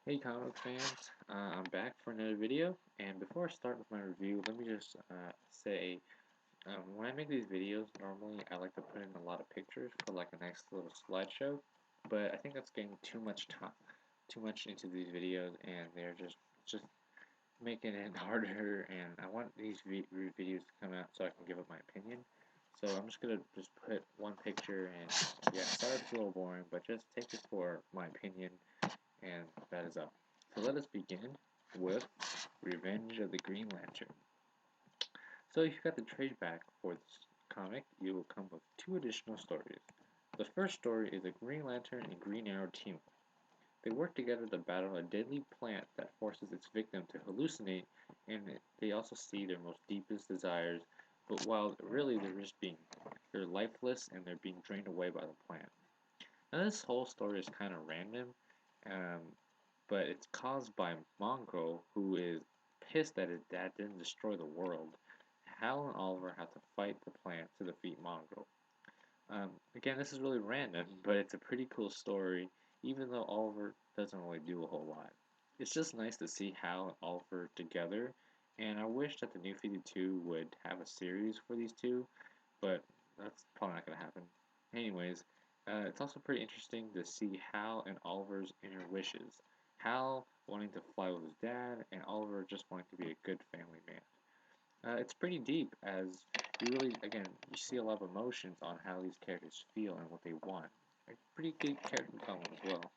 Hey comic fans, I'm back for another video, and before I start with my review, let me just say, when I make these videos, normally I like to put in a lot of pictures for like a nice little slideshow, but I think that's getting too much time, too much into these videos, and they're just making it harder, and I want these videos to come out so I can give up my opinion. So I'm just gonna just put one picture, and yeah, sorry if it's a little boring, but just take it for my opinion and that is all. So let us begin with Revenge of the Green Lantern. So if you got the trade back for this comic, you will come with two additional stories. The first story is a Green Lantern and Green Arrow team. They work together to battle a deadly plant that forces its victim to hallucinate, and they also see their most deepest desires, but while really they're lifeless and they're being drained away by the plant. Now this whole story is kind of random, um, but it's caused by Mongrel, who is pissed that his dad didn't destroy the world. Hal and Oliver have to fight the plant to defeat Mongrel. Again, this is really random, but it's a pretty cool story, even though Oliver doesn't really do a whole lot. It's just nice to see Hal and Oliver together, and I wish that the New 52 would have a series for these two, but that's probably not going to happen. Anyways, it's also pretty interesting to see Hal and Oliver's inner wishes. Hal wanting to fly with his dad, and Oliver just wanting to be a good family man. It's pretty deep as you really, again, you see a lot of emotions on how these characters feel and what they want. A pretty good character development as well.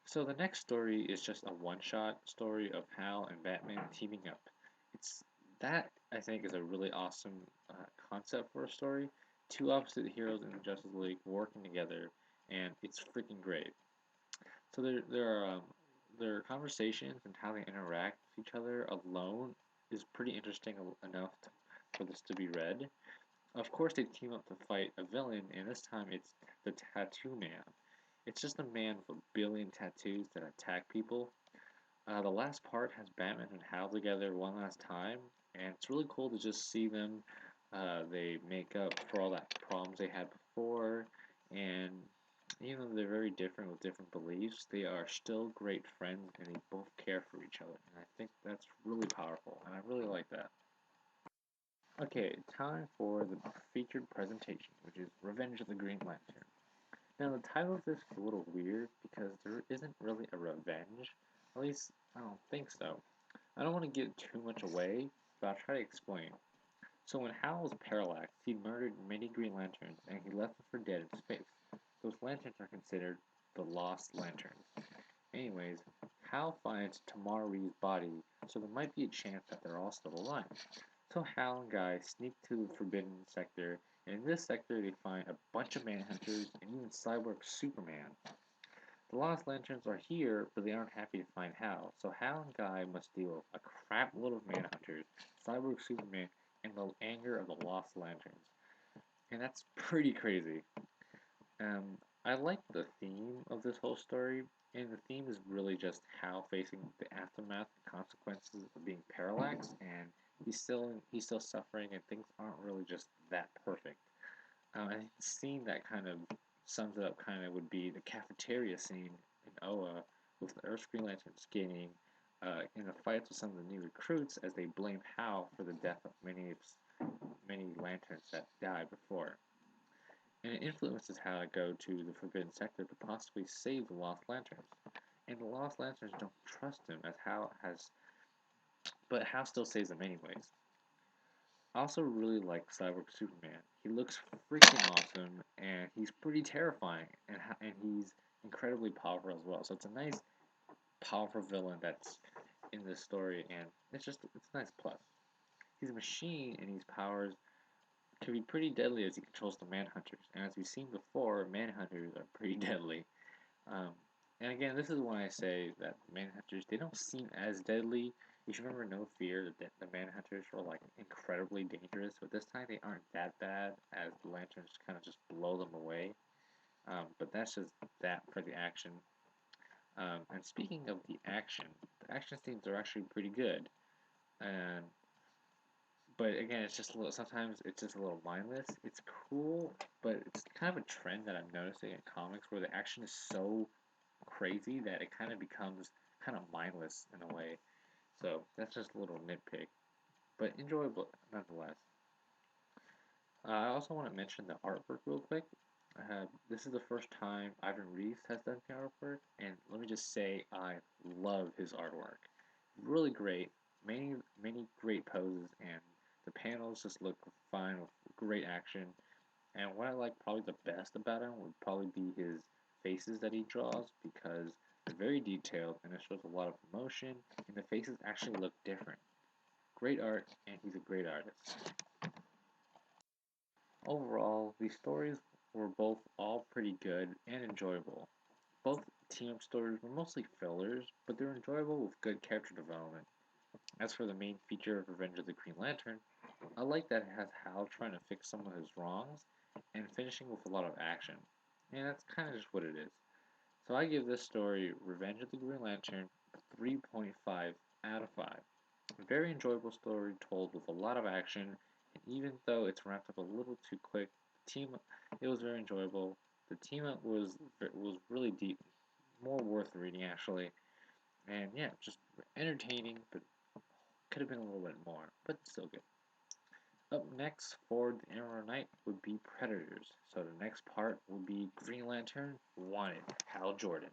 So the next story is just a one-shot story of Hal and Batman teaming up. It's that I think is a really awesome concept for a story. Two opposite heroes in the Justice League working together, and it's freaking great. So their conversations and how they interact with each other alone is pretty interesting enough for this to be read. Of course, they team up to fight a villain, and this time it's the Tattoo Man. It's just a man with a billion tattoos that attack people. The last part has Batman and Hal together one last time, and it's really cool to just see them. They make up for all that problems they had before, and even though they're very different with different beliefs, they are still great friends and they both care for each other. And I think that's really powerful, and I really like that. Okay, time for the featured presentation, which is Revenge of the Green Lantern. Now, the title of this is a little weird because there isn't really a revenge. At least, I don't think so. I don't want to give too much away, but I'll try to explain. So, when Hal was parallaxed, he murdered many Green Lanterns and he left them for dead in space. Those lanterns are considered the Lost Lanterns. Anyways, Hal finds Tamara Ree's body, so there might be a chance that they're all still alive. So Hal and Guy sneak to the Forbidden Sector, and in this sector they find a bunch of Manhunters and even Cyborg Superman. The Lost Lanterns are here, but they aren't happy to find Hal, so Hal and Guy must deal with a crap load of Manhunters, Cyborg Superman, and the anger of the Lost Lanterns. And that's pretty crazy. I like the theme of this whole story, and the theme is really just Hal facing the aftermath and consequences of being parallaxed, and he's still suffering, and things aren't really just that perfect. I think the scene that kind of sums it up kind of would be the cafeteria scene in Oa with the Earth Green Lantern skating in the fights with some of the new recruits as they blame Hal for the death of many lanterns that died before. And it influences how I go to the Forbidden Sector to possibly save the Lost Lanterns. And the Lost Lanterns don't trust him as Hal has, but Hal still saves them anyways. I also really like Cyborg Superman. He looks freaking awesome, and he's pretty terrifying, and he's incredibly powerful as well. So it's a nice, powerful villain that's in this story, and it's a nice plus. He's a machine, and his powers can be pretty deadly as he controls the Manhunters. And as we've seen before, Manhunters are pretty deadly. Um, and again, this is when I say that Manhunters, they don't seem as deadly. You should remember No Fear that the Manhunters were like incredibly dangerous, but this time they aren't that bad as the Lanterns kind of just blow them away. But that's just that for the action. And speaking of the action scenes are actually pretty good. And but again, it's just a little. Sometimes it's just a little mindless. It's cool, but it's kind of a trend that I'm noticing in comics where the action is so crazy that it kind of becomes kind of mindless in a way. So that's just a little nitpick, but enjoyable nonetheless. I also want to mention the artwork real quick. This is the first time Ivan Reis has done the artwork, and let me just say I love his artwork. Really great, many great poses, and the panels just look fine with great action. And what I like probably the best about him would probably be his faces that he draws because they're very detailed and it shows a lot of emotion, and the faces actually look different. Great art, and he's a great artist. Overall, these stories were both all pretty good and enjoyable. Both team-up stories were mostly fillers, but they're enjoyable with good character development. As for the main feature of Revenge of the Green Lantern, I like that it has Hal trying to fix some of his wrongs and finishing with a lot of action. And that's kind of just what it is. So I give this story, Revenge of the Green Lantern, 3.5 out of 5. A very enjoyable story told with a lot of action, and even though it's wrapped up a little too quick, the team it was very enjoyable. The team up was really deep, more worth reading actually, and yeah, just entertaining, but could have been a little bit more, but still good. Up next for the Arrow Knight would be Predators. So the next part would be Green Lantern Wanted, Hal Jordan.